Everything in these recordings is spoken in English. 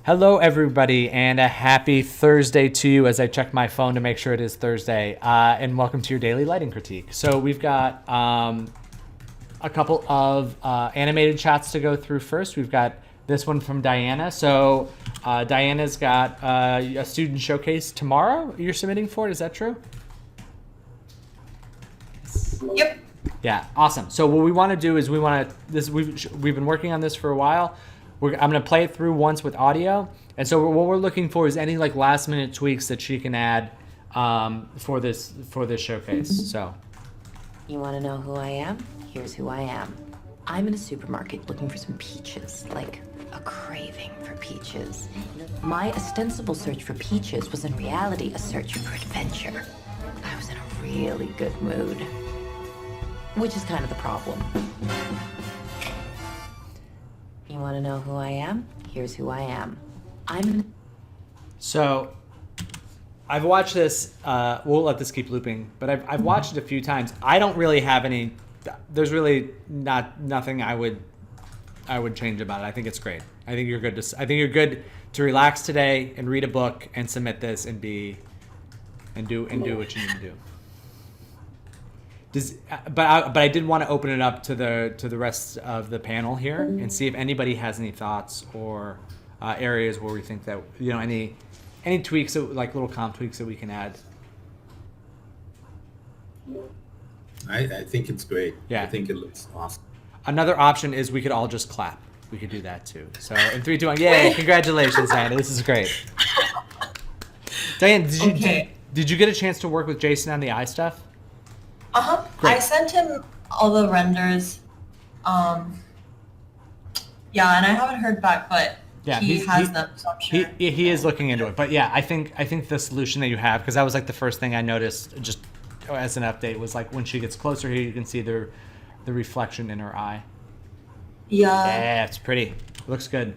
Hello, everybody, and a happy Thursday to you as I check my phone to make sure it is Thursday. And welcome to your daily lighting critique. So we've got a couple of animated chats to go through first. We've got this one from Diana. So Diana's got a student showcase tomorrow you're submitting for it. Is that true? Yep. Yeah, awesome. So what we want to do is we've been working on this for a while. I'm going to play it through once with audio. And so what we're looking for is any like last minute tweaks that she can add for this showcase. So you want to know who I am? Here's who I am. I'm in a supermarket looking for some peaches, like a craving for peaches. My ostensible search for peaches was in reality a search for adventure. I was in a really good mood, which is kind of the problem. You want to know who I am? Here's who I am. So I've watched this. We'll let this keep looping, but I've watched it a few times. I don't really have any. There's really nothing I would change about it. I think it's great. I think you're good to relax today and read a book and submit this and do what you need to do. But I did want to open it up to the rest of the panel here and see if anybody has any thoughts or areas where we think that any tweaks, like little comp tweaks that we can add. I think it's great. Yeah. I think it looks awesome. Another option is we could all just clap. We could do that too. So in 3, 2, 1, yay! Congratulations, Diana. This is great. Diane, did you get a chance to work with Jason on the eye stuff? I sent him all the renders. Yeah, and I haven't heard back, but yeah, he has them, so I'm sure. He is looking into it. But yeah, I think the solution that you have, because that was like the first thing I noticed just as an update, was like when she gets closer here, you can see the reflection in her eye. Yeah, it's pretty. It looks good.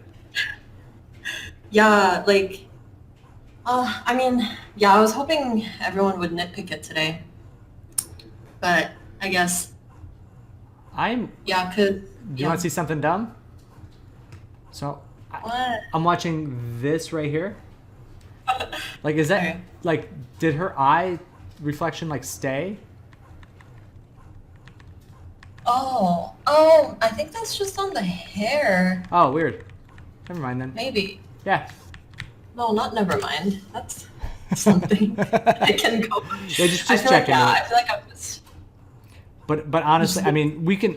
Yeah, like, I mean, yeah, I was hoping everyone would nitpick it today. But I guess. Do you want to see something dumb? So, I'm watching this right here. Like, is that like, did her eye reflection like stay? Oh, I think that's just on the hair. Oh, weird. Never mind then. Maybe. Yeah. No, not never mind. That's something I can go. Yeah, just checking. I feel like I'm just. But honestly, I mean, we can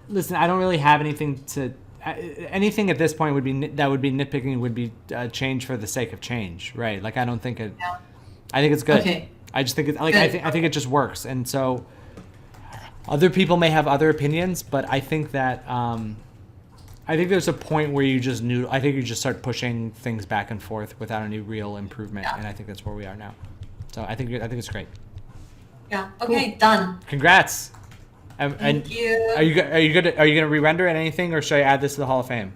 listen. I don't really have anything to. Anything at this point would be nitpicking would be change for the sake of change, right? Like I don't think it. Yeah. I think it's good. Okay. I just think it's like I think it just works, and so other people may have other opinions, but I think that I think there's a point where you just start pushing things back and forth without any real improvement, and I think that's where we are now. So I think it's great. Yeah. Okay. Cool. Done. Congrats. Thank you. Are you gonna re-render it anything, or should I add this to the Hall of Fame?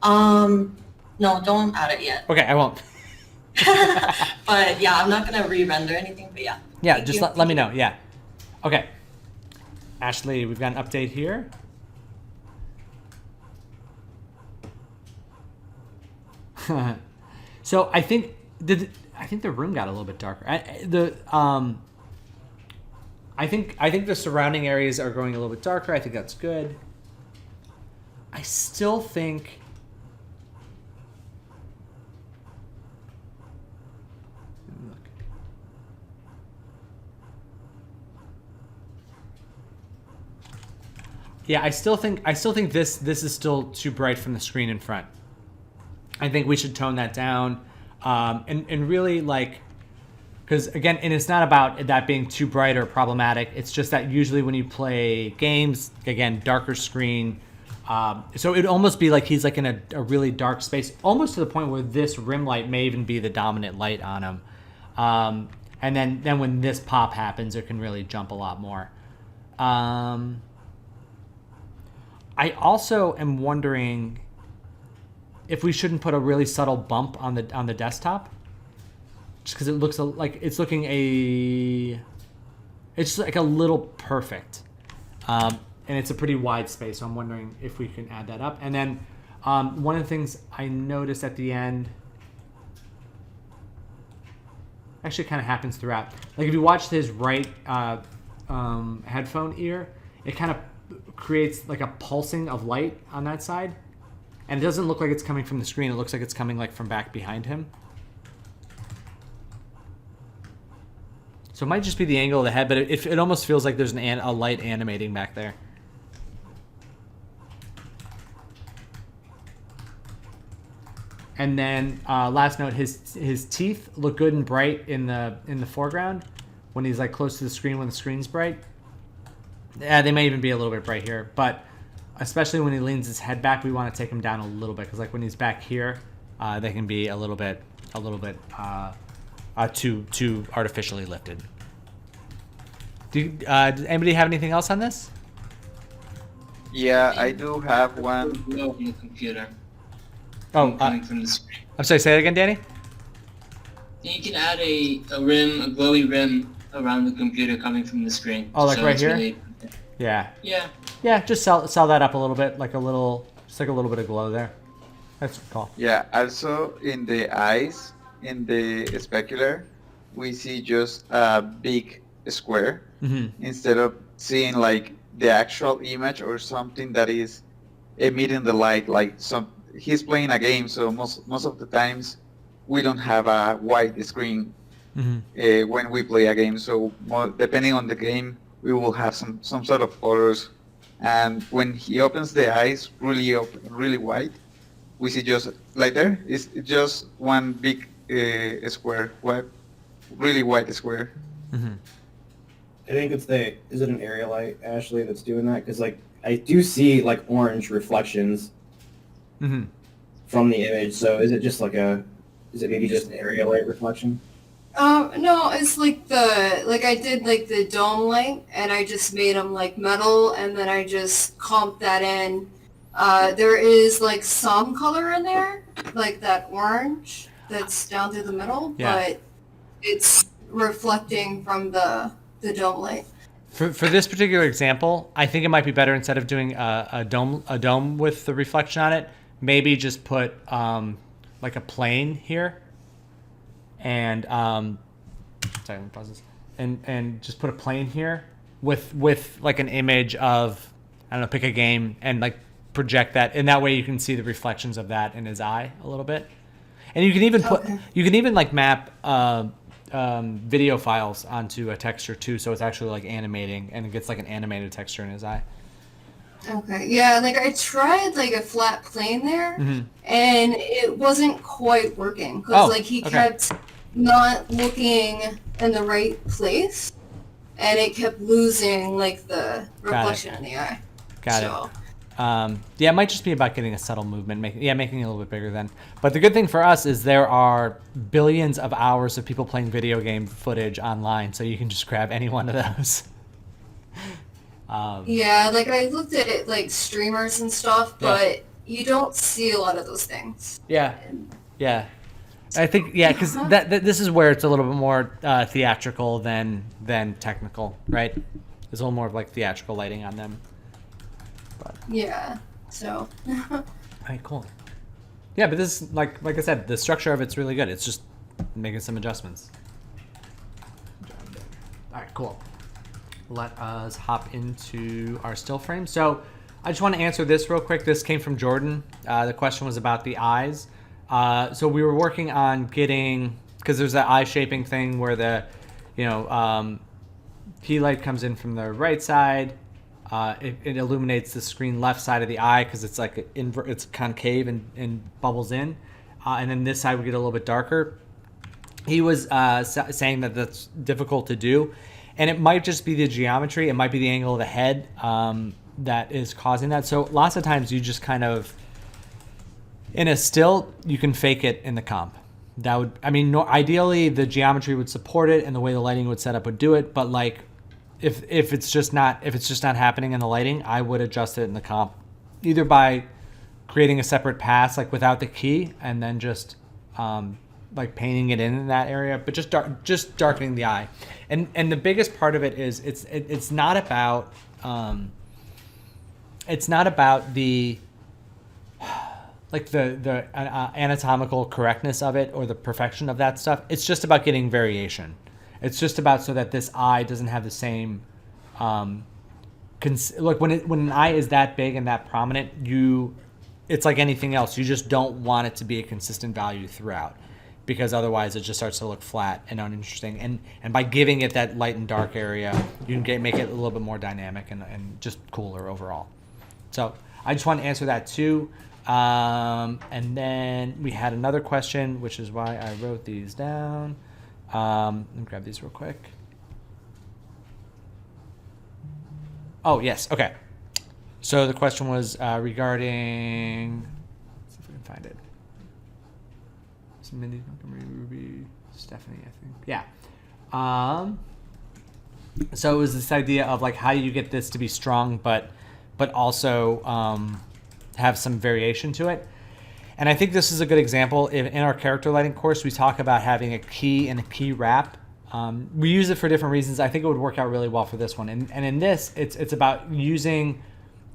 No, don't add it yet. Okay, I won't. But yeah, I'm not gonna re-render anything. But yeah. Yeah, just let me know. Yeah. Okay. Ashley, we've got an update here. So I think the room got a little bit darker. I think the surrounding areas are going a little bit darker. I think that's good. I still think I still think this is still too bright from the screen in front. I think we should tone that down, and really like. Because again, and it's not about that being too bright or problematic. It's just that usually when you play games, again, darker screen. So it'd almost be like he's like in a really dark space, almost to the point where this rim light may even be the dominant light on him. And then when this pop happens, it can really jump a lot more. I also am wondering if we shouldn't put a really subtle bump on the desktop. Just because it looks like it's like a little perfect, and it's a pretty wide space. So I'm wondering if we can add that up. And then One of the things I noticed at the end, actually kind of happens throughout. Like if you watch his right headphone ear, it kind of creates like a pulsing of light on that side. And it doesn't look like it's coming from the screen. It looks like it's coming like from back behind him. So it might just be the angle of the head, but it almost feels like there's a light animating back there. And then last note, his teeth look good and bright in the foreground when he's like close to the screen when the screen's bright. Yeah, they may even be a little bit bright here, but especially when he leans his head back, we want to take him down a little bit because like when he's back here, they can be a little bit too artificially lifted. Does anybody have anything else on this? Yeah, I do have one. No, from the computer. Oh, coming from the screen. I'm sorry. Say that again, Danny. You can add a glowy rim around the computer coming from the screen. Oh, like right it's here? Really, Yeah. yeah. Yeah, just sell that up a little bit, like a little bit of glow there. That's cool. Yeah, also in the eyes, in the specular, we see just a big square instead of seeing like the actual image or something that is emitting the light. Like he's playing a game, so most of the times we don't have a white screen when we play a game. So depending on the game, we will have some sort of colors. And when he opens the eyes really wide, we see just like there it's just one big square, really white square. I think is it an area light, Ashley, that's doing that? Because like I do see like orange reflections from the image. So is it maybe just an area light reflection? No, it's like I did like the dome light, and I just made them like metal, and then I just comped that in. There is like some color in there, like that orange that's down through the middle, but it's reflecting from the dome light. For this particular example, I think it might be better instead of doing a dome with the reflection on it, maybe just put like a plane here, and sorry, let me pause this, and just put a plane here with like an image of, I don't know, pick a game and like project that, and that way you can see the reflections of that in his eye a little bit, and you can even like map video files onto a texture too, so it's actually like animating, and it gets like an animated texture in his eye. Okay, yeah, like I tried like a flat plane there, and it wasn't quite working because like he kept not looking in the right place, and it kept losing like the reflection in the eye. Got it. Yeah, it might just be about getting a subtle movement, making it a little bit bigger then. But the good thing for us is there are billions of hours of people playing video game footage online, so you can just grab any one of those. Yeah, like I looked at it like streamers and stuff, but you don't see a lot of those things. Yeah. I think because this is where it's a little bit more theatrical than technical, right? There's a little more of like theatrical lighting on them. But. Yeah. So. All right, cool. Yeah, but this is like I said, the structure of it's really good. It's just making some adjustments. All right, cool. Let us hop into our still frame. So I just want to answer this real quick. This came from Jordan. The question was about the eyes. So we were working on getting, because there's that eye shaping thing where the, key light comes in from the right side. It illuminates the screen left side of the eye because it's like it's concave and bubbles in. And then this side would get a little bit darker. He was saying that that's difficult to do. And it might just be the geometry. It might be the angle of the head that is causing that. So lots of times you just kind of, in a still, you can fake it in the comp. That would, ideally the geometry would support it and the way the lighting would set up would do it. But like, if it's just not happening in the lighting, I would adjust it in the comp, either by creating a separate pass like without the key and then just like painting it in that area, but just darkening the eye. And the biggest part of it is it's not about the like the anatomical correctness of it or the perfection of that stuff. It's just about getting variation. It's just about so that this eye doesn't have the same. Look, when an eye is that big and that prominent, it's like anything else. You just don't want it to be a consistent value throughout, because otherwise it just starts to look flat and uninteresting. And by giving it that light and dark area, you can make it a little bit more dynamic and just cooler overall. So I just want to answer that too. And then we had another question, which is why I wrote these down. Let me grab these real quick. Oh, yes. Okay. So the question was regarding... Let's see if I can find it. It's Mindy, Montgomery, Rubi, Stephanie, I think. Yeah. So it was this idea of like, how do you get this to be strong, but also have some variation to it. And I think this is a good example. In our character lighting course, we talk about having a key and a key wrap. We use it for different reasons. I think it would work out really well for this one. And in this, it's about using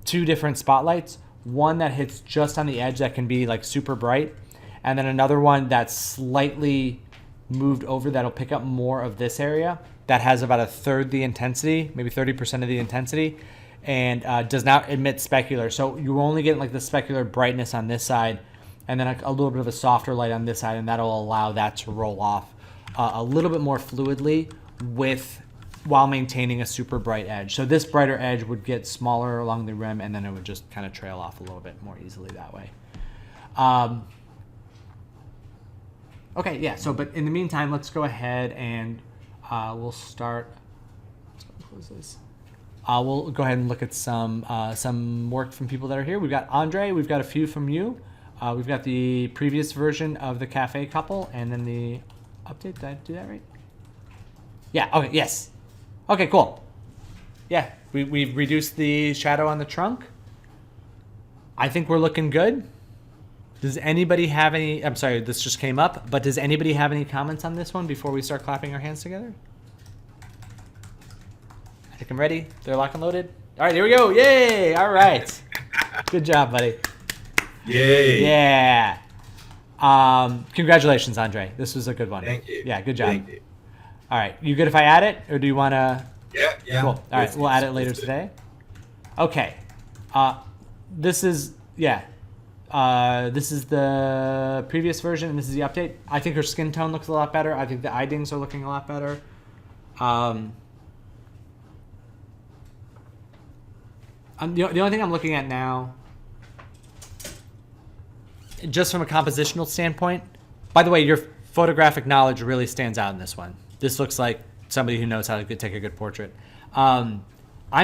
2 different spotlights. One that hits just on the edge that can be like super bright. And then another one that's slightly moved over that'll pick up more of this area. That has about 1/3 the intensity, maybe 30% of the intensity. And does not emit specular. So you're only getting like the specular brightness on this side, and then a little bit of a softer light on this side, and that'll allow that to roll off a little bit more fluidly while maintaining a super bright edge. So this brighter edge would get smaller along the rim, and then it would just kind of trail off a little bit more easily that way. Okay, yeah. So, but in the meantime, let's go ahead and we'll start. Let's go close this. We'll go ahead and look at some work from people that are here. We've got Andre. We've got a few from you. We've got the previous version of the cafe couple, and then the update. Did I do that right? Yeah. Okay. Yes. Okay. Cool. Yeah. We've reduced the shadow on the trunk. I think we're looking good. Does anybody have any? I'm sorry, this just came up. But does anybody have any comments on this one before we start clapping our hands together? I think I'm ready. They're locked and loaded. All right, here we go. Yay! All right. Good job, buddy. Yay! Yeah. Congratulations, Andre. This was a good one. Thank you. Yeah, good job. Thank you. All right, you good if I add it, or do you want to? Yeah. Cool. All right, we'll add it later today. Okay. This is the previous version, and this is the update. I think her skin tone looks a lot better. I think the eye dings are looking a lot better. The only thing I'm looking at now, just from a compositional standpoint, by the way, your photographic knowledge really stands out in this one. This looks like somebody who knows how to take a good portrait. I'm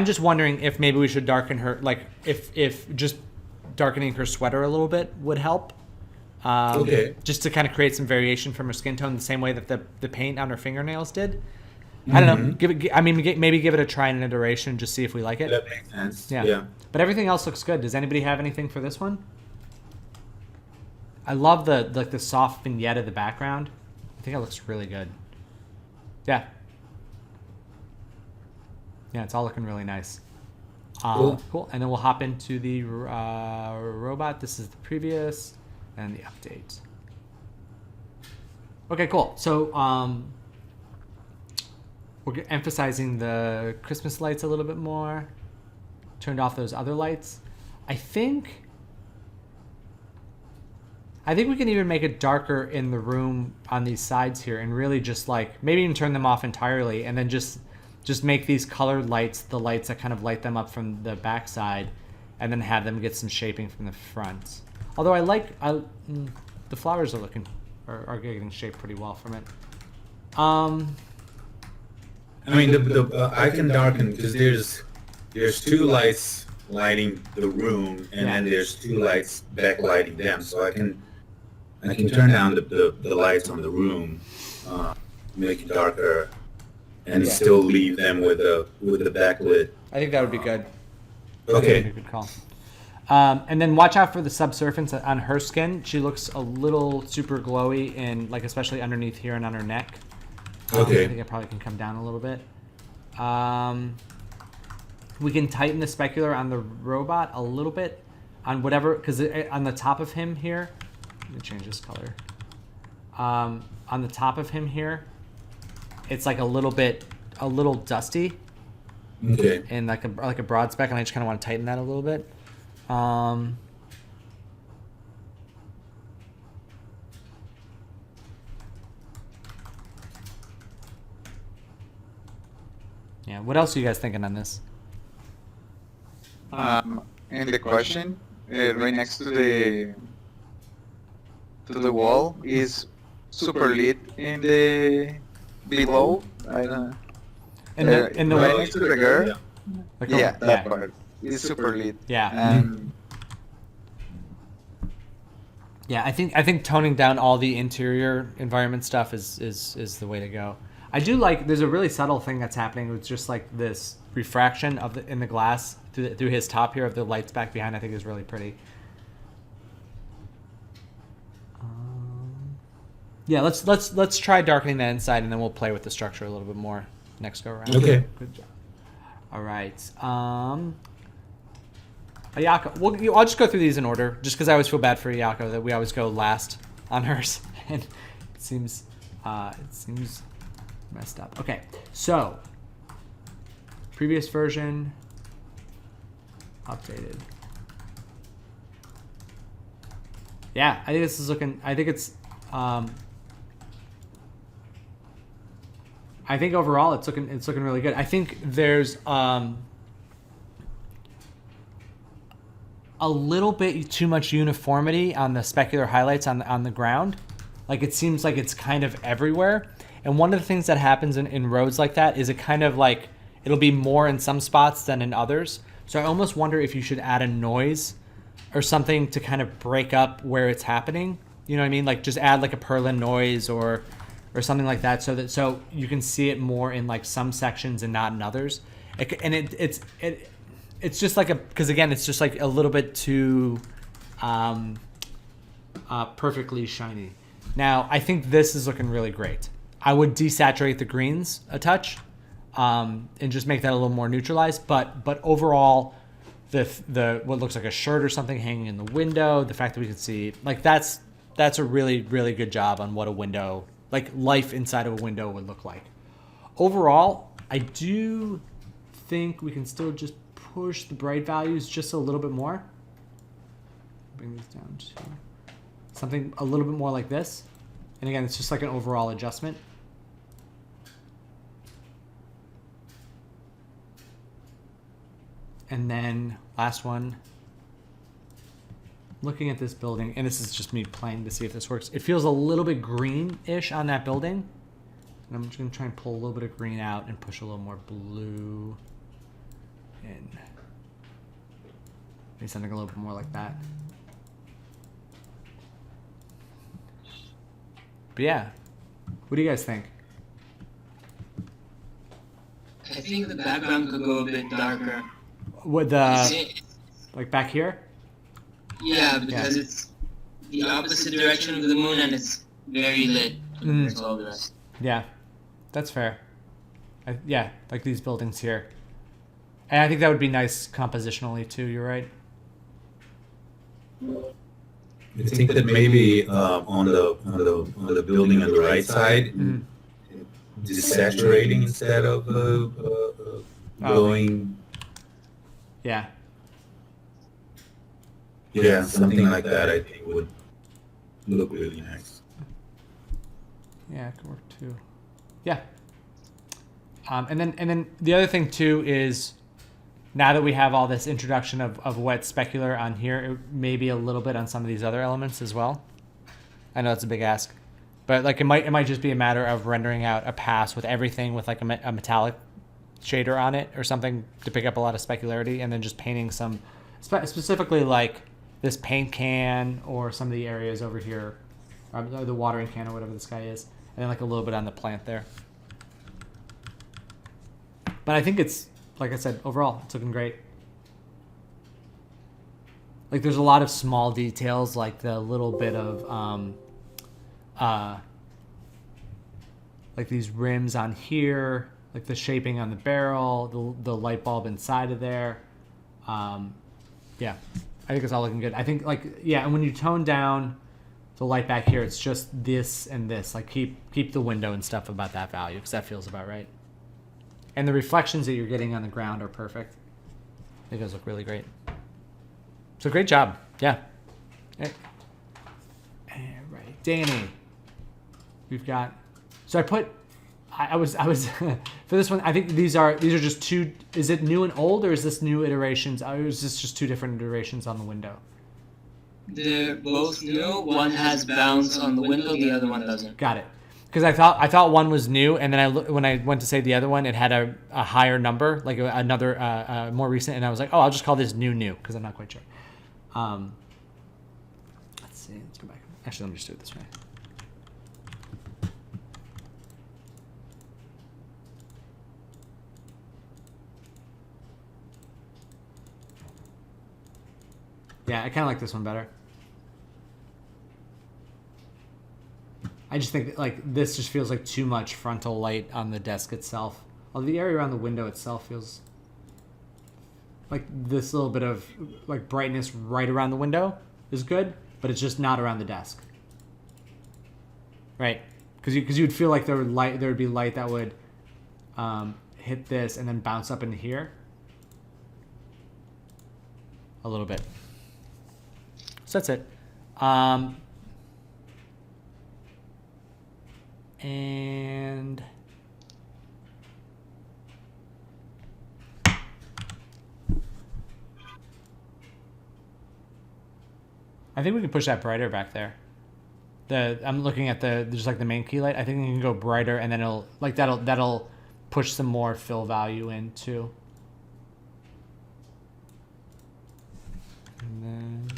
just wondering if maybe we should darken her, like if just darkening her sweater a little bit would help. Okay. Just to kind of create some variation from her skin tone, the same way that the paint on her fingernails did. I don't know. Maybe give it a try and an iteration, just see if we like it. That makes sense. Yeah. But everything else looks good. Does anybody have anything for this one? I love the soft vignette of the background. I think it looks really good. Yeah. Yeah, it's all looking really nice. Cool. And then we'll hop into the robot. This is the previous and the update. Okay, cool. So we're emphasizing the Christmas lights a little bit more. Turned off those other lights. I think we can even make it darker in the room on these sides here, and really just like maybe even turn them off entirely, and then just make these colored lights the lights that kind of light them up from the back side, and then have them get some shaping from the front. Although the flowers are getting shaped pretty well from it. I mean, I can darken because there's 2 lights lighting the room, and then there's 2 lights backlighting them. So I can turn down the lights on the room, make it darker, and still leave them with the backlit. I think that would be good. Okay. Good call. And then watch out for the subsurface on her skin. She looks a little super glowy, and like especially underneath here and on her neck. Okay. I think it probably can come down a little bit. We can tighten the specular on the robot a little bit. on whatever, because on the top of him here, let me change this color. On the top of him here, it's like a little dusty. Okay. And like a broad speck, and I just kind of want to tighten that a little bit. Yeah. What else are you guys thinking on this? In the question, right next to the wall is super lit in the below. I don't know. In the right way, next to the girl. Yeah. like Yeah, that part is super lit. Yeah. And Yeah, I think toning down all the interior environment stuff is the way to go. I do like. There's a really subtle thing that's happening with just like this refraction in the glass through his top here of the lights back behind. I think is really pretty. Yeah, let's try darkening that inside, and then we'll play with the structure a little bit more next go around. Okay. Good job. All right. Ayako. I'll just go through these in order, just because I always feel bad for Ayako that we always go last on hers, and it seems messed up. Okay, so previous version updated. Yeah, I think this is looking. I think it's. I think overall it's looking really good. I think there's a little bit too much uniformity on the specular highlights on the ground. Like it seems like it's kind of everywhere. And one of the things that happens in roads like that is it kind of like it'll be more in some spots than in others. So I almost wonder if you should add a noise or something to kind of break up where it's happening. You know what I mean? Like just add like a purlin noise or something like that, so you can see it more in like some sections and not in others. It's just like because again it's just like a little bit too perfectly shiny. Now I think this is looking really great. I would desaturate the greens a touch and just make that a little more neutralized. But overall, the what looks like a shirt or something hanging in the window, the fact that we can see like that's a really, really good job on what a window, like life inside of a window would look like. Overall, I do think we can still just push the bright values just a little bit more. Bring these down to something a little bit more like this. And again, it's just like an overall adjustment. And then last one. Looking at this building, and this is just me playing to see if this works. It feels a little bit green-ish on that building. And I'm just going to try and pull a little bit of green out and push a little more blue in. Maybe something a little bit more like that. But yeah, what do you guys think? I think the background could go a bit darker. With like back here? Yeah, because it's the opposite direction of the moon and it's very lit compared to all the rest. Yeah, that's fair. Yeah, like these buildings here. And I think that would be nice compositionally too, you're right. I think that maybe on the building on the right side, desaturating instead of going. Yeah. Yeah, something like that I think would look really nice. Yeah, it could work too. Yeah. And then the other thing too is now that we have all this introduction of wet specular on here, it may be a little bit on some of these other elements as well. I know it's a big ask, but like it might just be a matter of rendering out a pass with everything with like a metallic shader on it or something to pick up a lot of specularity, and then just painting some specifically like this paint can or some of the areas over here, or the watering can or whatever this guy is, and then like a little bit on the plant there. But I think it's, like I said, overall, it's looking great. Like there's a lot of small details, like the little bit of, like these rims on here, like the shaping on the barrel, the light bulb inside of there. Yeah, it's all looking good. I think like yeah, and when you tone down the light back here, it's just this and this. Like keep the window and stuff about that value because that feels about right. And the reflections that you're getting on the ground are perfect. They guys look really great. So great job. Yeah. All right, Danny. We've got. So I was for this one. I think these are just two. Is it new and old, or is this new iterations? Or is this just two different iterations on the window? They're both new. One has bounce on the window, the other one doesn't. Got it. Because I thought one was new, and then when I went to say the other one, it had a higher number, like another more recent, and I was like, oh, I'll just call this new because I'm not quite sure. Let's see. Let's go back. Actually, let me just do it this way. Yeah, I kind of like this one better. I just think like this just feels like too much frontal light on the desk itself. Although the area around the window itself feels like this little bit of like brightness right around the window is good, but it's just not around the desk. Right? Because you'd feel like there would be light that would hit this and then bounce up into here a little bit. So that's it. And I think we can push that brighter back there. I'm looking at just like the main key light. I think we can go brighter, and then that'll push some more fill value in too. And then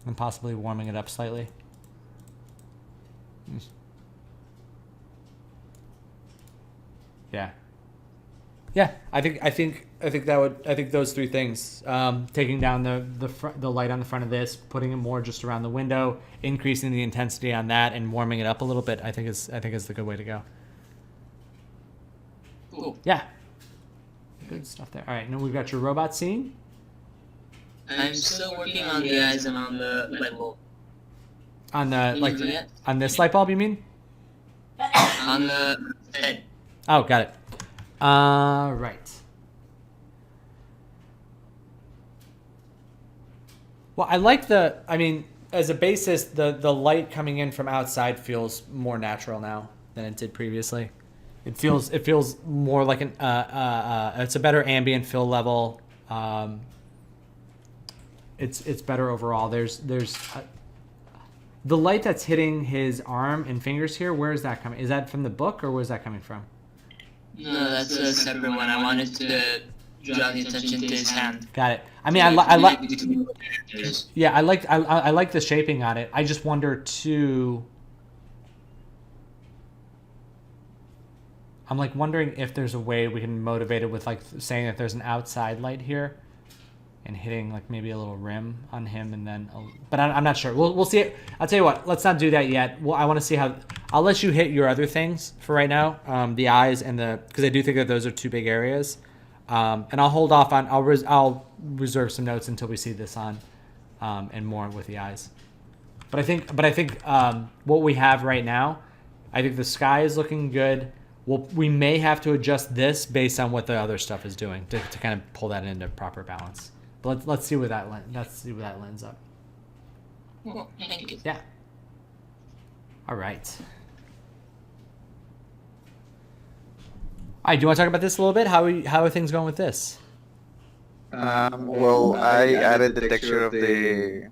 and possibly warming it up slightly. Yeah. Yeah, I think those three things, taking down the light on the front of this, putting it more just around the window, increasing the intensity on that, and warming it up a little bit, I think is the good way to go. Cool. Yeah. Good stuff there. All right, now we've got your robot scene. I'm still working on the eyes and on the light bulb. On the on this light bulb, you mean? On the head. Oh, got it. Right. Well, I like as a basis, the light coming in from outside feels more natural now than it did previously. It feels more like it's a better ambient fill level. It's better overall. There's the light that's hitting his arm and fingers here. Where is that coming? Is that from the book, or where's that coming from? No, that's a separate one. I wanted to draw the attention to his hand. Got it. I mean, I like. Yeah, I like the shaping on it. I just wonder too. I'm like wondering if there's a way we can motivate it with like saying that there's an outside light here, and hitting like maybe a little rim on him, and then. But I'm not sure. We'll see it. I'll tell you what. Let's not do that yet. I want to see how. I'll let you hit your other things for right now, the eyes and because I do think that those are two big areas, and I'll hold off on. I'll reserve some notes until we see this on, and more with the eyes. But I think what we have right now, I think the sky is looking good. We may have to adjust this based on what the other stuff is doing to kind of pull that into proper balance. But let's see where that lens up. Well, thank you. Yeah. All right. All right, do you want to talk about this a little bit? How are things going with this? Well, I added the texture of the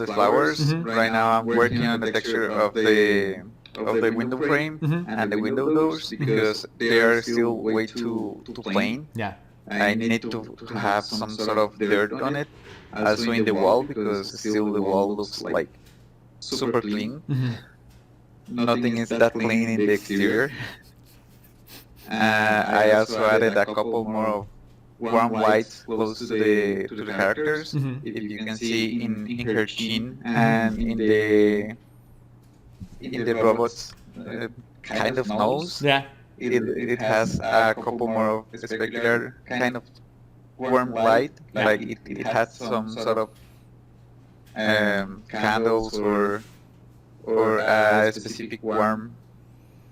flowers. Mhm. Right now, I'm working on the texture of the window frame Mhm. and the window doors because they are still way too plain. Yeah. I need to have some sort of dirt on it. Also in the wall because still the wall looks like super clean. Mm-hmm. Nothing is that clean in the exterior. I also added a couple more of warm whites close to the characters. Mhm. If you can see in her chin and in the robot's kind of nose. Yeah. it has a couple more of specular kind of warm light, like it has some sort of candles or a specific warm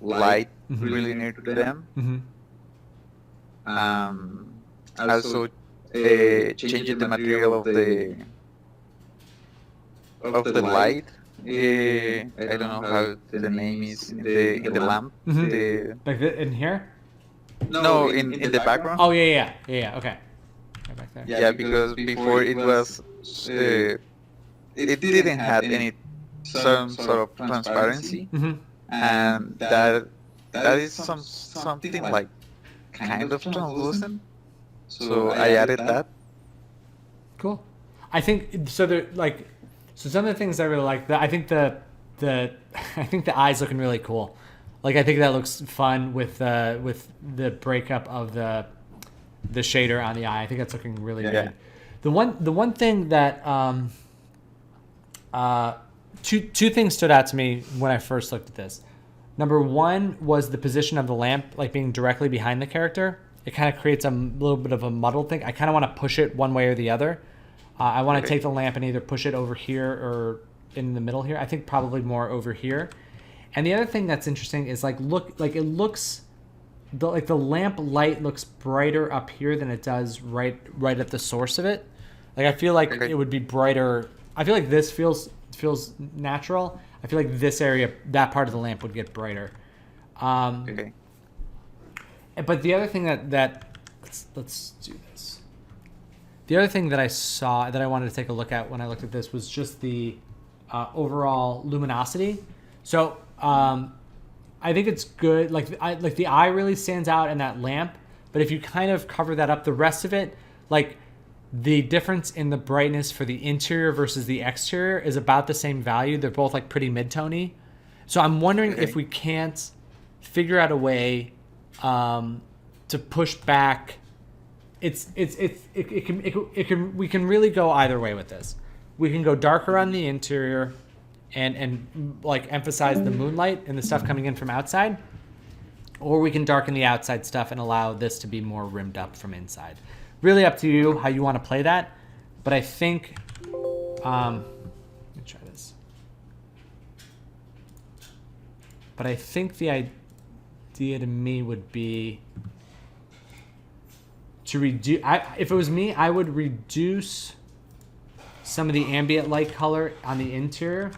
light really near to them. Also, changing the material of the light. I don't know how the name is in the lamp. Like in here? No, in the background. Oh yeah. Okay. Right back there. Yeah, because before it was it didn't have any some sort of transparency, and that is something like kind of translucent. So I added that. Cool. I think so. There like so some of the things I really like. I think the I think the eyes looking really cool. Like I think that looks fun with the breakup of the shader on the eye. I think that's looking really good. The one thing that two things stood out to me when I first looked at this. Number one was the position of the lamp, like being directly behind the character. It kind of creates a little bit of a muddled thing. I kind of want to push it one way or the other. I want to take the lamp and either push it over here or in the middle here. I think probably more over here. And the other thing that's interesting is like it looks the lamp light looks brighter up here than it does right at the source of it. Like I feel like it would be brighter. I feel like this feels natural. I feel like this area, that part of the lamp would get brighter. But the other thing that let's do this. The other thing that I saw that I wanted to take a look at when I looked at this was just the overall luminosity. So I think it's good. Like the eye really stands out in that lamp. But if you kind of cover that up, the rest of it, like the difference in the brightness for the interior versus the exterior is about the same value. They're both like pretty mid-tony. So I'm wondering if we can't figure out a way to push back. We can really go either way with this. We can go darker on the interior and like emphasize the moonlight and the stuff coming in from outside, or we can darken the outside stuff and allow this to be more rimmed up from inside. Really up to you how you want to play that, but I think let me try this. But I think the idea to me would be to reduce. If it was me, I would reduce some of the ambient light color on the interior,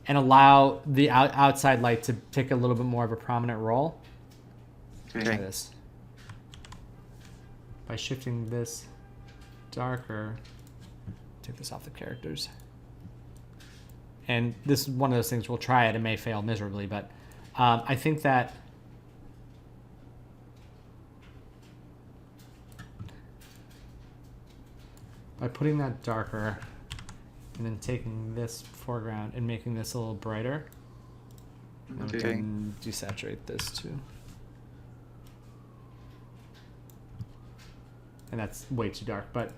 and allow the outside light to take a little bit more of a prominent role. Try this. By shifting this darker, take this off the characters. And this is one of those things we'll try it. It may fail miserably, but I think that by putting that darker and then taking this foreground and making this a little brighter, and we can desaturate this too. And that's way too dark, but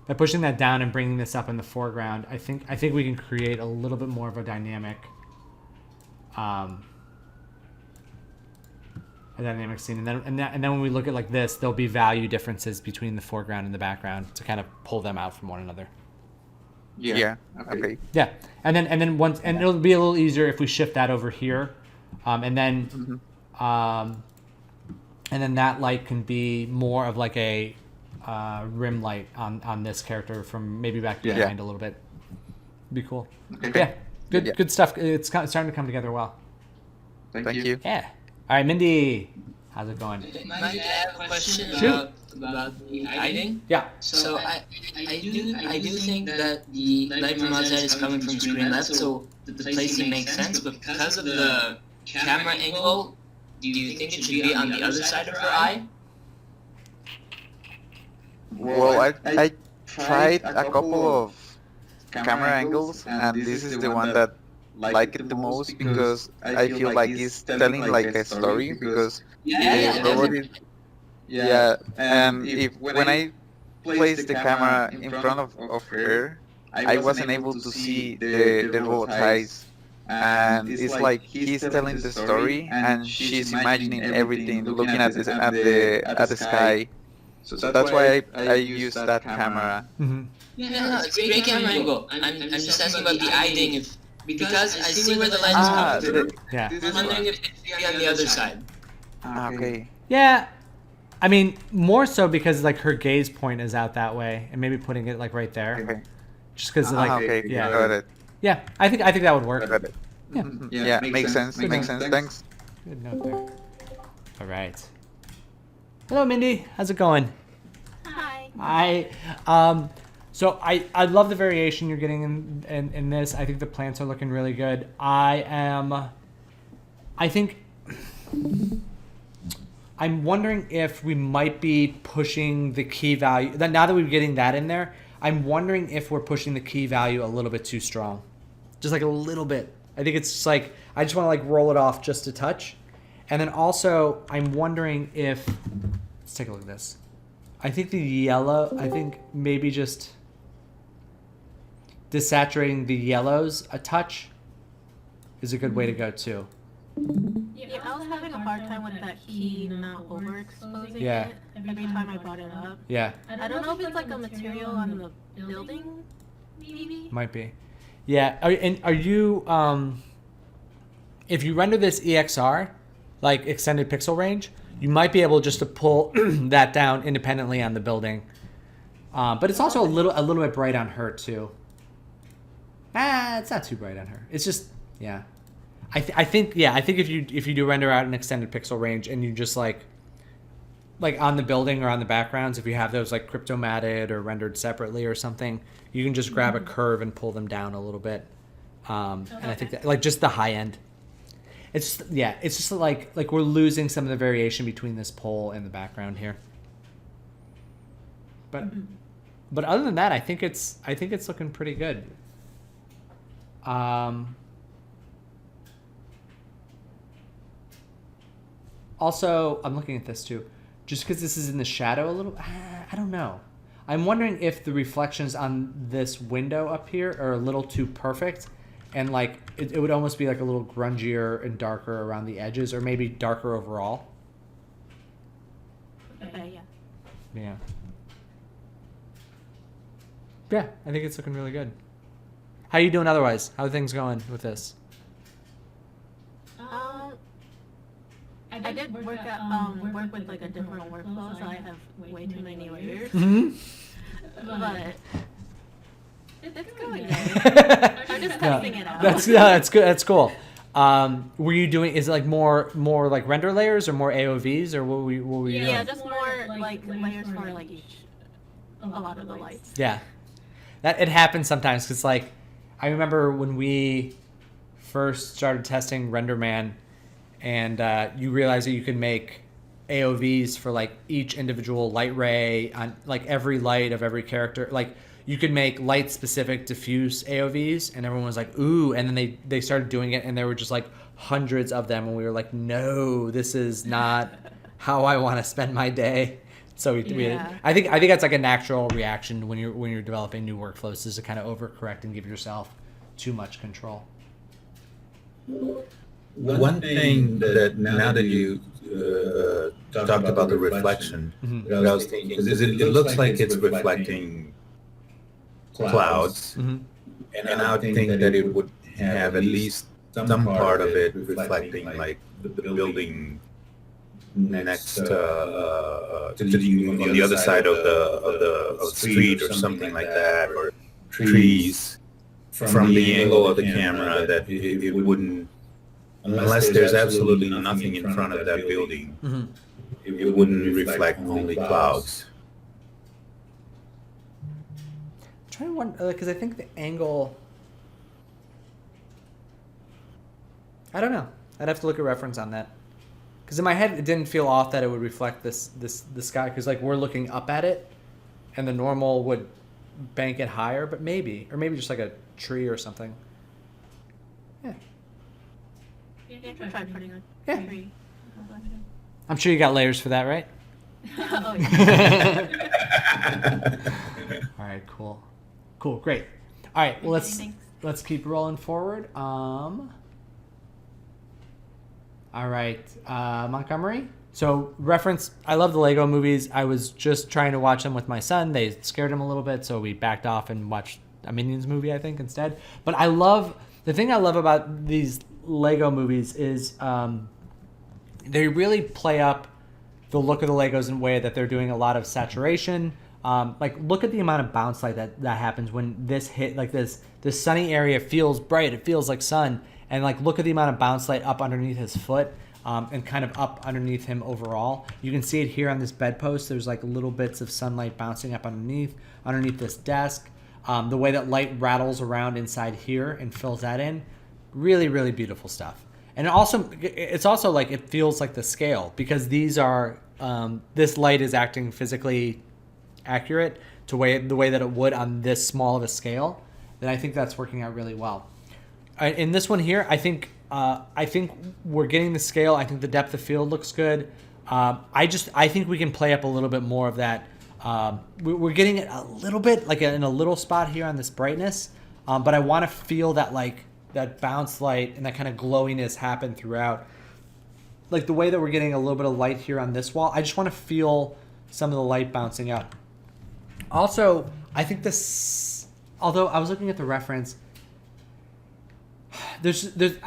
by pushing that down and bringing this up in the foreground, I think we can create a little bit more of a dynamic scene. And then when we look at like this, there'll be value differences between the foreground and the background to kind of pull them out from one another. Yeah. Okay. Yeah. And then once, and it'll be a little easier if we shift that over here. And then that light can be more of like a rim light on this character from maybe back behind a little bit. Be cool. Okay. Yeah, good stuff. It's starting to come together well. Thank you. Yeah. All right, Mindy, how's it going? Mike, I have a question about the lighting. Yeah. So I do think that the light from outside is coming from screen left, so the placing makes sense. But because of the camera angle, do you think it should be on the other side of her eye? Well, I tried a couple of camera angles, and this is the one that like it the most because I feel like it's telling like a story because and if when I place the camera in front of her, I wasn't able to see the robot's eyes. And it's like he's telling the story, and she's imagining everything, looking at the sky. So that's why I use that camera. Mm-hmm. Yeah, no, it's a great camera angle. I'm just asking about the eye thing, because I see where the light is coming through. Yeah. I'm wondering if it's on the other side. Okay. Yeah. I mean, more so because like her gaze point is out that way, and maybe putting it like right there, Okay. just because like Okay. yeah, Got it. yeah. I think that would work. Got it. Yeah. Yeah, makes sense. Makes sense. Thanks. Good note there. All right. Hello, Mindy. How's it going? Hi. So I love the variation you're getting in this. I think the plants are looking really good. I'm wondering if we might be pushing the key value. Now that we're getting that in there, I'm wondering if we're pushing the key value a little bit too strong. Just like a little bit. I think it's just like, I just want to like roll it off just a touch. And then also, I'm wondering if, let's take a look at this. I think the yellow, I think maybe just desaturating the yellows a touch is a good way to go too. Yeah, I was having a hard time with that key not overexposing Yeah. it every time I brought it up. Yeah, I don't know if it's like a material on the building, maybe? might be. Yeah, are you, if you render this EXR, like extended pixel range, you might be able just to pull that down independently on the building. But it's also a little bit bright on her too. It's not too bright on her. It's just, yeah. I think if you do render out an extended pixel range and you just like on the building or on the backgrounds, if you have those like cryptomatted or rendered separately or something, you can just grab a curve and pull them down a little bit. And I think that like just the high end. It's just like we're losing some of the variation between this pole and the background here. But other than that, I think it's looking pretty good. Also, I'm looking at this too. Just because this is in the shadow a little, I don't know. I'm wondering if the reflections on this window up here are a little too perfect, and like it would almost be like a little grungier and darker around the edges, or maybe darker overall. Okay, yeah. Yeah. Yeah, I think it's looking really good. How you doing otherwise? How are things going with this? I did work with like a different workflow, so I have way too many layers. Mm-hmm. But it's going good. I'm just testing it out. That's good. That's cool. Were you doing? Is it like more like render layers or more AOVs or what were you doing? Yeah, just more like layers for like a lot of the lights. Yeah, that it happens sometimes because like I remember when we first started testing RenderMan, and you realize that you can make AOVs for like each individual light ray on like every light of every character. Like you could make light specific diffuse AOVs, and everyone was like, ooh, and then they started doing it, and there were just like hundreds of them, and we were like, no, this is not how I want to spend my day. So I think that's like a natural reaction when you're developing new workflows, is to kind of overcorrect and give yourself too much control. One thing that now that you talked about the reflection, what I was thinking is it looks like it's reflecting clouds, and I would think that it would have at least some part of it reflecting like the building next to on the other side of the street or something like that, or trees from the angle of the camera, that it wouldn't, unless there's absolutely nothing in front of that building, it wouldn't reflect only clouds. I'm trying to wonder, because I think the angle, I don't know. I'd have to look at reference on that. Because in my head, it didn't feel off that it would reflect the sky, because like we're looking up at it, and the normal would bank it higher, but maybe, or maybe just like a tree or something. Yeah. Yeah, try putting a Yeah. tree. I'm sure you got layers for that, right? Oh yeah. All right, cool, great. All right, well, Thanks. let's keep rolling forward. All right, Montgomery. So reference, I love the Lego movies. I was just trying to watch them with my son. They scared him a little bit, so we backed off and watched a Minions movie, I think, instead. But the thing I love about these Lego movies is they really play up the look of the Legos in a way that they're doing a lot of saturation. Like, look at the amount of bounce light that happens when this hit, like this sunny area feels bright. It feels like sun. And like, look at the amount of bounce light up underneath his foot. And kind of up underneath him overall. You can see it here on this bedpost. There's like little bits of sunlight bouncing up underneath this desk. The way that light rattles around inside here and fills that in. Really, really beautiful stuff. And it's also like, it feels like the scale, because these are, this light is acting physically accurate to the way that it would on this small of a scale. And I think that's working out really well. In this one here, I think we're getting the scale. I think the depth of field looks good. I think we can play up a little bit more of that. We're getting it a little bit, like in a little spot here on this brightness. But I want to feel that, like, that bounce light and that kind of glowiness happen throughout. Like the way that we're getting a little bit of light here on this wall, I just want to feel some of the light bouncing up. Also, I think although I was looking at the reference, I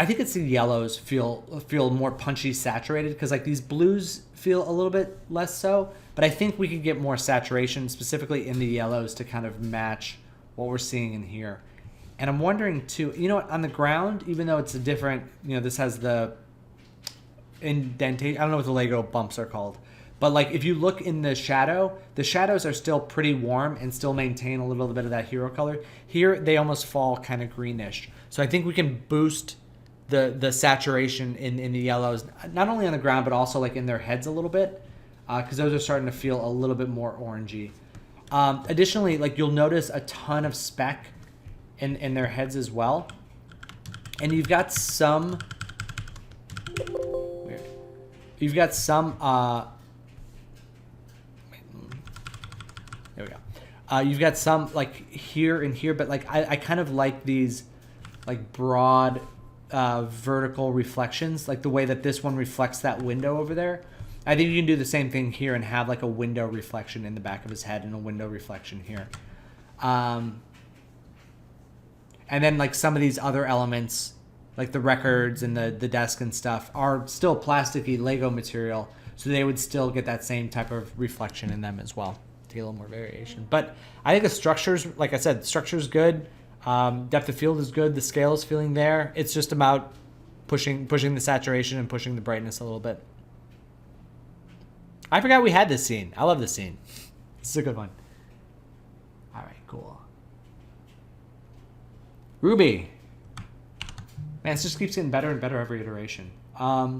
think it's the yellows feel more punchy, saturated, because like these blues feel a little bit less so. But I think we could get more saturation, specifically in the yellows, to kind of match what we're seeing in here. And I'm wondering too, you know what, on the ground, even though it's a different, this has the indentation. I don't know what the Lego bumps are called. But like, if you look in the shadows are still pretty warm and still maintain a little bit of that hero color. Here, they almost fall kind of greenish. So I think we can boost the saturation in the yellows, not only on the ground, but also like in their heads a little bit, because those are starting to feel a little bit more orangey. Additionally, like, you'll notice a ton of speck in their heads as well. And you've got some... Weird. You've got some... There we go. You've got some, like, here and here, but, like, I kind of like these, like, broad vertical reflections, like the way that this one reflects that window over there. I think you can do the same thing here and have, like, a window reflection in the back of his head and a window reflection here. And then, like, some of these other elements, like the records and the desk and stuff, are still plasticky Lego material, so they would still get that same type of reflection in them as well, to get a little more variation. But I think the structure's, like I said, the structure's good. Depth of field is good. The scale is feeling there. It's just about pushing the saturation and pushing the brightness a little bit. I forgot we had this scene. I love this scene. This is a good one. All right, cool. Rubi. Man, it just keeps getting better and better every iteration. Yeah,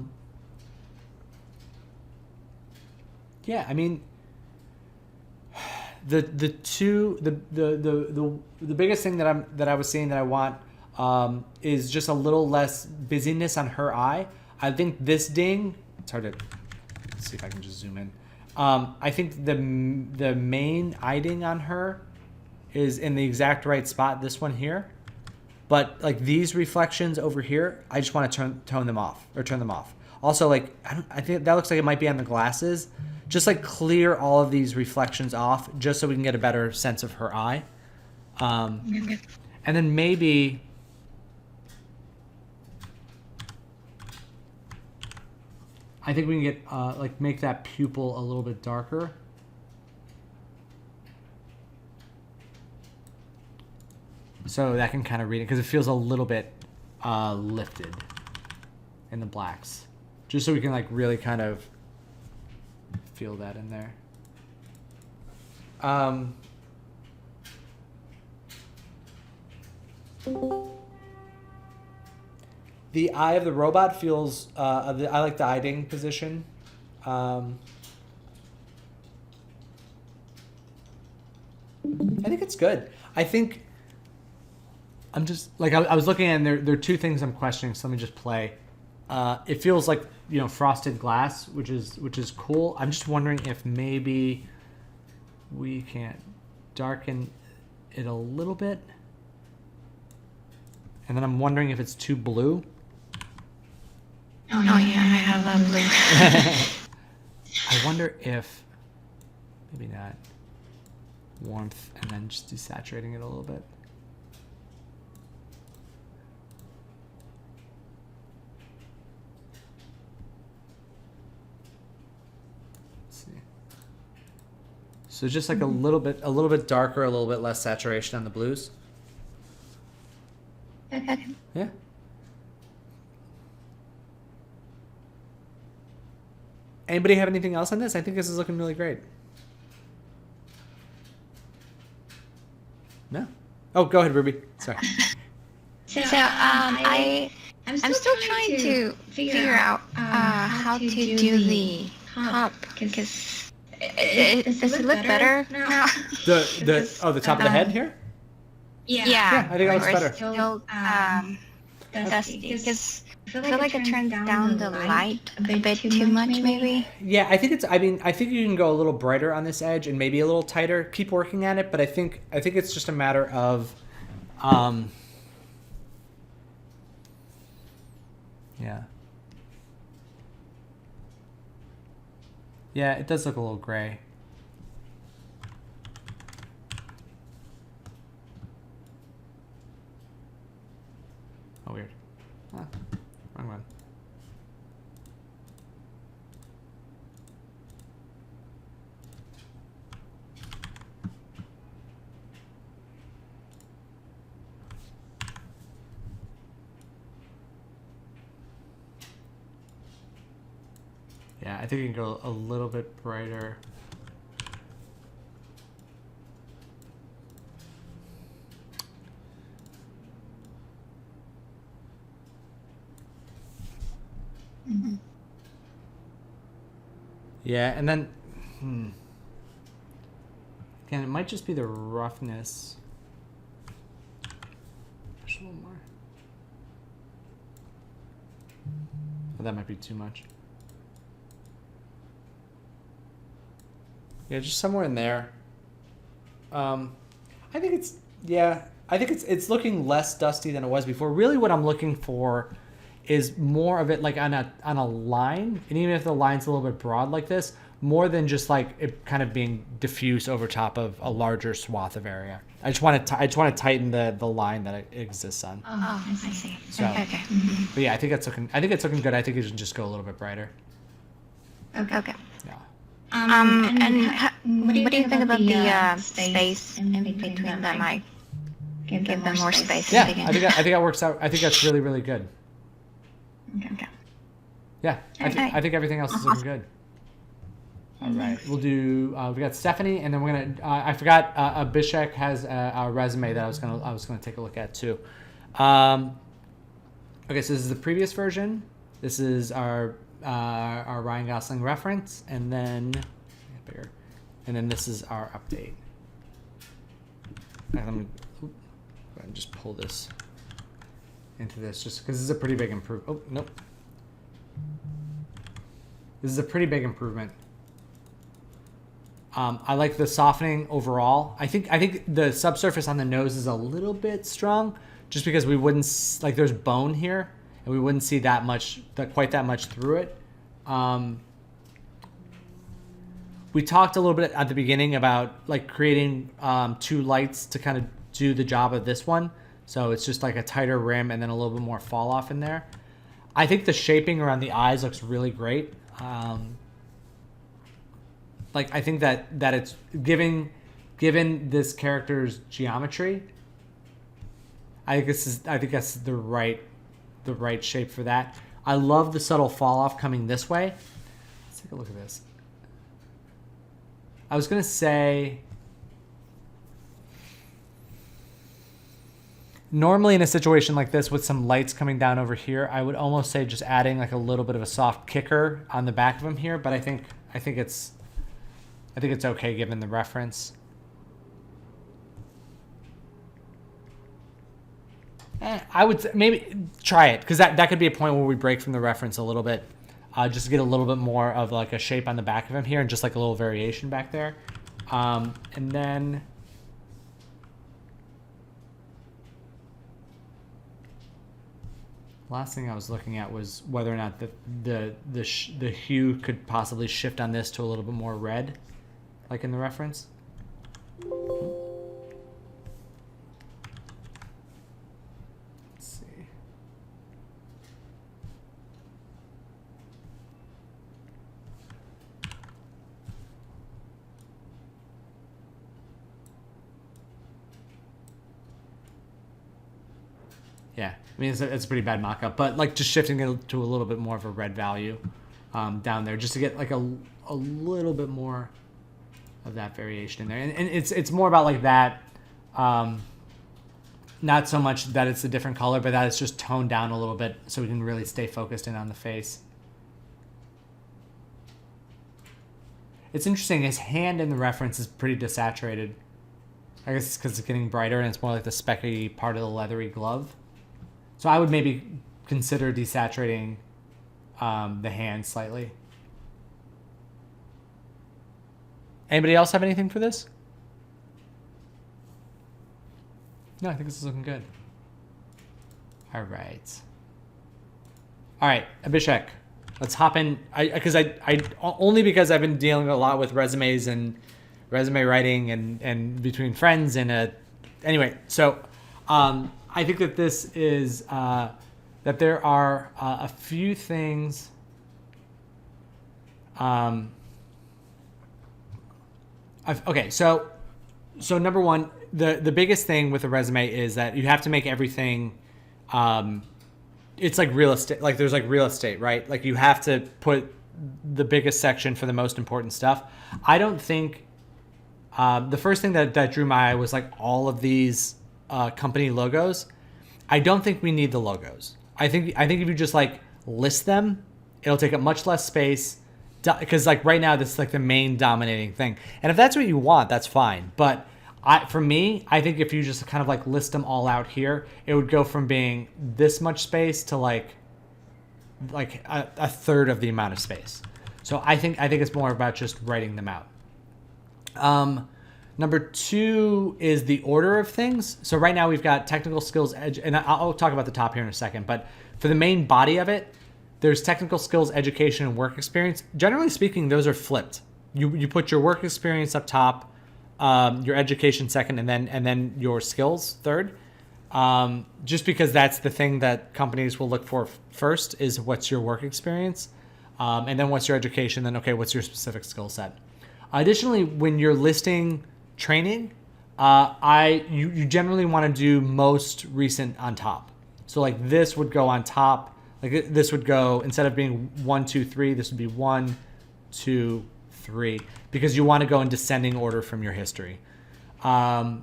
I mean, the biggest thing that I was seeing that I want is just a little less busyness on her eye. I think this ding, it's hard to, let's see if I can just zoom in. I think the main eye ding on her is in the exact right spot, this one here. But like these reflections over here, I just want to turn them off. Also, like, I think that looks like it might be on the glasses. Just like clear all of these reflections off, just so we can get a better sense of her eye. And then maybe I think we can get like make that pupil a little bit darker. So that can kind of read it, because it feels a little bit lifted in the blacks. Just so we can like really kind of feel that in there. The eye of the robot feels, I like the eye ding position. I think it's good. I think I'm just like, I was looking at, and there are two things I'm questioning, so let me just play. It feels like, frosted glass, which is cool. I'm just wondering if maybe we can't darken it a little bit. And then I'm wondering if it's too blue. Oh yeah, I have a blue. I wonder if maybe not warmth and then just desaturating it a little bit. Let's see. So just like a little bit darker, a little bit less saturation on the blues. Okay. Yeah. Anybody have anything else on this? I think this is looking really great. No? Oh, go ahead, Ruby. Sorry. So, I'm still trying to figure out how to do the top, because does it look better now? The top of the head here? Yeah, I think that looks better. Still dusty, because I feel like it turns down the light a bit too much, maybe. Yeah, I think I think you can go a little brighter on this edge and maybe a little tighter. Keep working at it, but I think it's just a matter of yeah. Yeah, it does look a little gray. Oh, weird. Huh. Wrong one. Yeah, I think you can go a little bit brighter. Mm-hmm. Yeah, and then again, it might just be the roughness. Push a little more. Oh, that might be too much. Yeah, just somewhere in there. I think it's looking less dusty than it was before. Really, what I'm looking for is more of it like on a line, and even if the line's a little bit broad like this, more than just like it kind of being diffuse over top of a larger swath of area. I just want to tighten the line that it exists on. Oh, I see. So, Okay. Mm-hmm. But yeah, I think it's looking good. I think it should just go a little bit brighter. Okay. Yeah. What do you think about the space in between them? I give them more space. Yeah, I think that works out. I think that's really, really good. Okay. Yeah, I think everything else is looking good. All right, we'll do. We got Stephanie, and then we're gonna. I forgot. Abishek has a resume that I was gonna take a look at too. Okay, so this is the previous version. This is our Ryan Gosling reference, and then bigger, and then this is our update. Let me go ahead and just pull this into this, just because this is a pretty big improvement. Oh nope, this is a pretty big improvement. I like the softening overall. I think the subsurface on the nose is a little bit strong, just because we wouldn't like there's bone here, and we wouldn't see quite that much through it. We talked a little bit at the beginning about like creating two lights to kind of do the job of this one. So it's just like a tighter rim and then a little bit more fall off in there. I think the shaping around the eyes looks really great. Like I think that it's given this character's geometry. I think that's the right shape for that. I love the subtle fall off coming this way. Let's take a look at this. I was gonna say, normally in a situation like this with some lights coming down over here, I would almost say just adding like a little bit of a soft kicker on the back of him here, but I think it's okay given the reference. I would maybe try it, because that could be a point where we break from the reference a little bit, just to get a little bit more of like a shape on the back of him here and just like a little variation back there. And then Last thing I was looking at was whether or not the hue could possibly shift on this to a little bit more red, like in the reference. Let's see. Yeah, I mean, it's a pretty bad mock-up, but like just shifting it to a little bit more of a red value down there, just to get like a little bit more of that variation in there. And it's more about like that, not so much that it's a different color, but that it's just toned down a little bit so we can really stay focused in on the face. It's interesting, his hand in the reference is pretty desaturated. I guess it's because it's getting brighter and it's more like the specky part of the leathery glove. So I would maybe consider desaturating the hand slightly. Anybody else have anything for this? No, I think this is looking good. All right. All right, Abishek, let's hop in. Only because I've been dealing a lot with resumes and resume writing and between friends and anyway. So I think that this is that there are a few things. Okay, so number one, the biggest thing with a resume is that you have to make everything. It's like real estate. Like there's like real estate, right? Like you have to put the biggest section for the most important stuff. I don't think the first thing that drew my eye was like all of these company logos. I don't think we need the logos. I think if you just like list them, it'll take up much less space. Because like right now, this is like the main dominating thing. And if that's what you want, that's fine. But for me, I think if you just kind of like list them all out here, it would go from being this much space to like a third of the amount of space. So I think it's more about just writing them out. Number two is the order of things. So right now we've got technical skills, and I'll talk about the top here in a second. But for the main body of it, there's technical skills, education, and work experience. Generally speaking, those are flipped. You put your work experience up top, your education second, and then your skills third. Just because that's the thing that companies will look for first is what's your work experience, and then what's your education. Then okay, what's your specific skill set? Additionally, when you're listing training, you generally want to do most recent on top. So like this would go on top. Like this would go, instead of being 1, 2, 3, this would be 1, 2, 3, because you want to go in descending order from your history. Okay,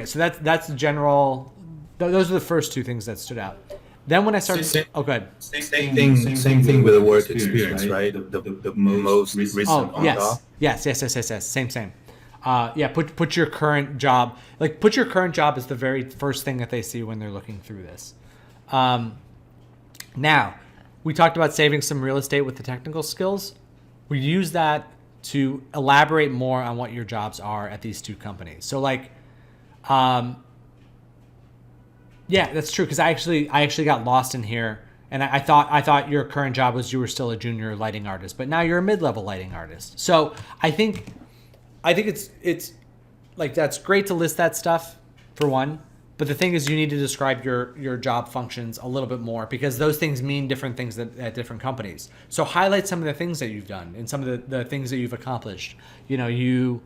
so that's the general. Those are the first two things that stood out. Then when I started, go ahead. Same thing with the work experience, right? The most recent on top. Yes. Same. Yeah, put your current job, like put your current job as the very first thing that they see when they're looking through this. Now, we talked about saving some real estate with the technical skills. We use that to elaborate more on what your jobs are at these two companies. So like, yeah, that's true. Cause I actually got lost in here, and I thought your current job was you were still a junior lighting artist, but now you're a mid-level lighting artist. So I think it's like, that's great to list that stuff for one, but the thing is you need to describe your job functions a little bit more, because those things mean different things at different companies. So highlight some of the things that you've done and some of the things that you've accomplished. You know, you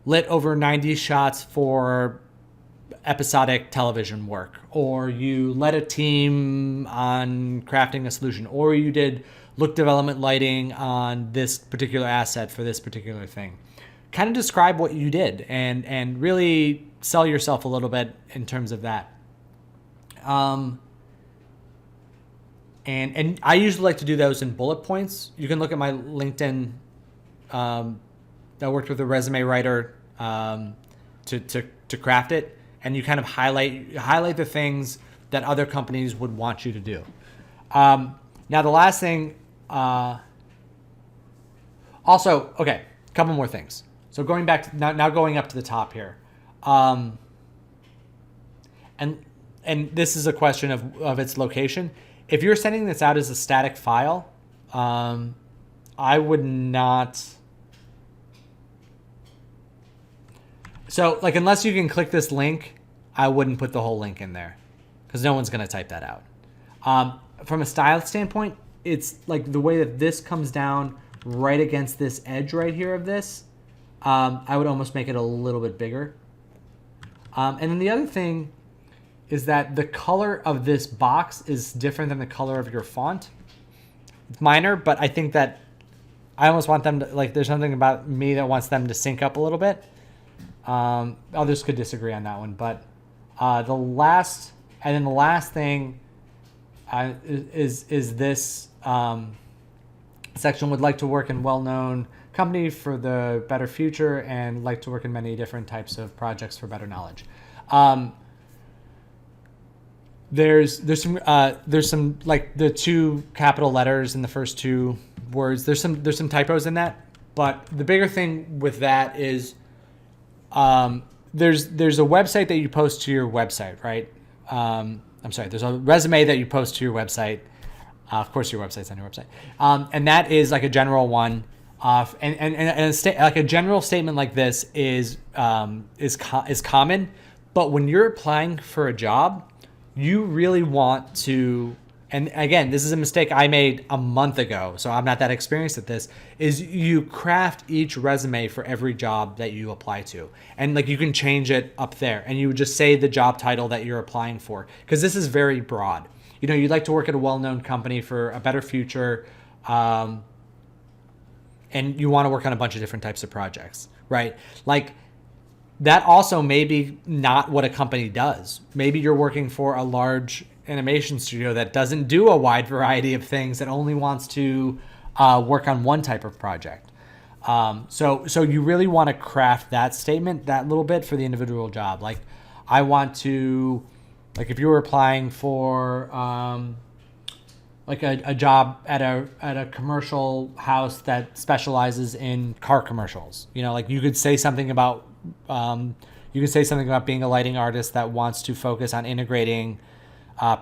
lit over 90 shots for episodic television work, or you led a team on crafting a solution, or you did look development lighting on this particular asset for this particular thing. Kind of describe what you did and really sell yourself a little bit in terms of that. And I usually like to do those in bullet points. You can look at my LinkedIn. I worked with a resume writer to craft it, and you kind of highlight the things that other companies would want you to do. Now the last thing, also, okay, a couple more things. So going back to now going up to the top here, and and this is a question of its location. If you're sending this out as a static file, I would not. So, like, unless you can click this link, I wouldn't put the whole link in there because no one's going to type that out. From a style standpoint, it's like the way that this comes down right against this edge right here of this. I would almost make it a little bit bigger. And then the other thing is that the color of this box is different than the color of your font. It's minor, but I think that I almost want them to, like, there's something about me that wants them to sync up a little bit. Others could disagree on that one, but the last thing is this section. Would like to work in well-known company for the better future and like to work in many different types of projects for better knowledge. There's some like the two capital letters in the first two words. There's some typos in that, but the bigger thing with that is there's a website that you post to your website, right? There's a resume that you post to your website. Of course, your website's on your website, and that is like a general one. Like a general statement like this is common, but when you're applying for a job, you really want to. And again, this is a mistake I made a month ago, so I'm not that experienced at this, is you craft each resume for every job that you apply to. And like you can change it up there and you would just say the job title that you're applying for, because this is very broad. You know, you'd like to work at a well-known company for a better future, and you want to work on a bunch of different types of projects, right? Like that also may be not what a company does. Maybe you're working for a large animation studio that doesn't do a wide variety of things, that only wants to work on one type of project. So you really want to craft that statement that little bit for the individual job. Like I want to, like if you were applying for like a job at a commercial house that specializes in car commercials, you know, like you could say something about being a lighting artist that wants to focus on integrating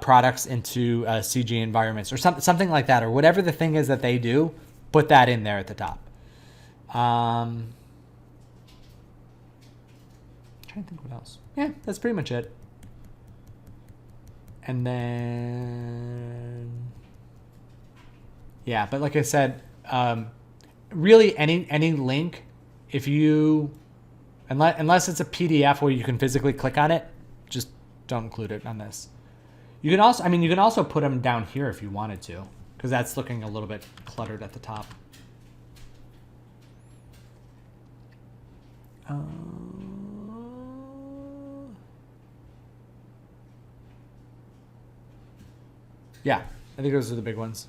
products into CG environments or something like that, or whatever the thing is that they do, put that in there at the top. Trying to think what else. Yeah, that's pretty much it. And then, yeah, but like I said, really any link, if you, unless it's a PDF where you can physically click on it, just don't include it on this. You can also put them down here if you wanted to, because that's looking a little bit cluttered at the top. Yeah, I think those are the big ones.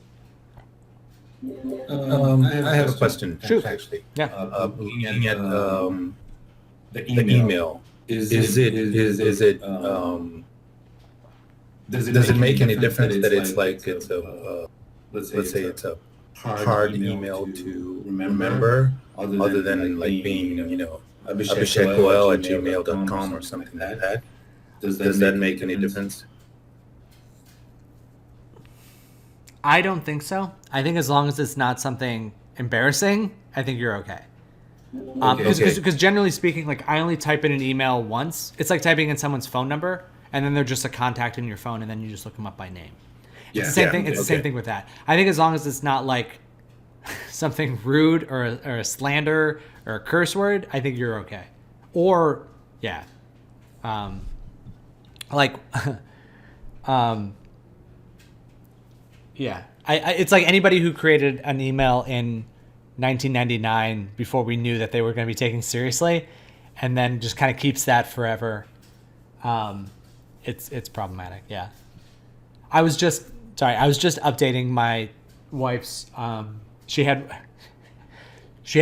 I have a question. Shoot. Actually, Yeah. Looking at the email, does it make any difference that it's like it's a let's say it's a hard email to remember, other than like being abishekol@gmail.com or something like that? Does that make any difference? I don't think so. I think as long as it's not something embarrassing, I think you're okay. Because generally speaking, like I only type in an email once. It's like typing in someone's phone number, and then they're just a contact in your phone, and then you just look them up by name. It's the same thing. It's the same thing with that. I think as long as it's not like something rude or a slander or a curse word, I think you're okay. Or yeah, yeah. It's like anybody who created an email in 1999 before we knew that they were going to be taken seriously, and then just kind of keeps that forever. It's problematic. Yeah. I was just updating my wife's. She had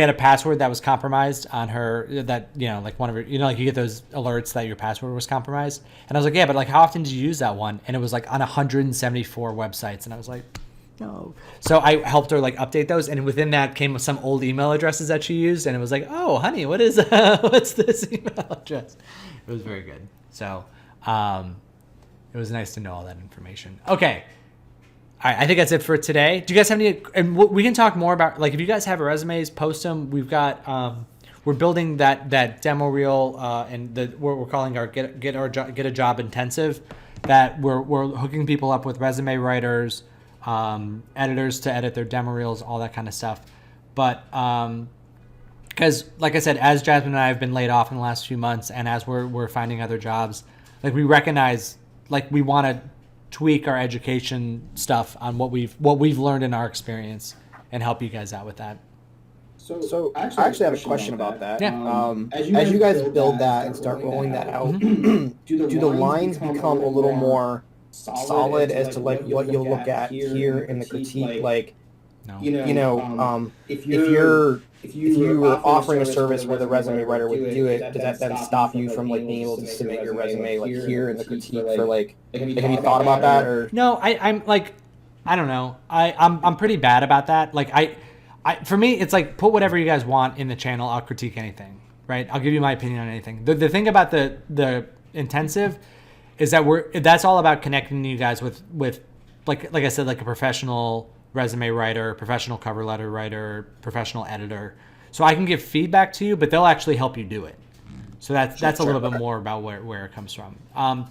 a password that was compromised on her. That like one of her. Like you get those alerts that your password was compromised, and I was like, yeah, but like how often did you use that one? And it was like on 174 websites, and I was like, no. So I helped her like update those, and within that came some old email addresses that she used, and it was like, oh, honey, what's this email address? It was very good. So. It was nice to know all that information. Okay. All right, I think that's it for today. Do you guys have any? And we can talk more about, like, if you guys have resumes, post them. We've got we're building that demo reel and what we're calling our get a job intensive. That we're hooking people up with resume writers, editors to edit their demo reels, all that kind of stuff. But because, like I said, as Jasmine and I have been laid off in the last few months, and as we're finding other jobs, like, we recognize, like, we want to tweak our education stuff on what we've learned in our experience and help you guys out with that. So I actually have a question about that. Yeah. As you guys build that and start rolling that out, do the lines become a little more solid as to, like, what you'll look at here in the critique? Like, No. if you were offering a service where the resume writer would do it, does that then stop you from, like, being able to submit your resume, like, here in the critique for, like have you thought about that? Or No, I'm like, I don't know. I'm pretty bad about that. Like, for me, it's like, put whatever you guys want in the channel. I'll critique anything, right? I'll give you my opinion on anything. The thing about the intensive is that that's all about connecting you guys with like I said, like a professional resume writer, professional cover letter writer, professional editor. So I can give feedback to you, but they'll actually help you do it. So that's a little bit more about where it comes from. I'm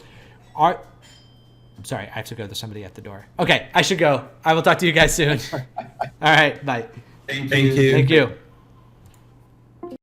sorry, I have to go. There's somebody at the door. Okay, I should go. I will talk to you guys soon. All right, bye. Thank you. Thank you.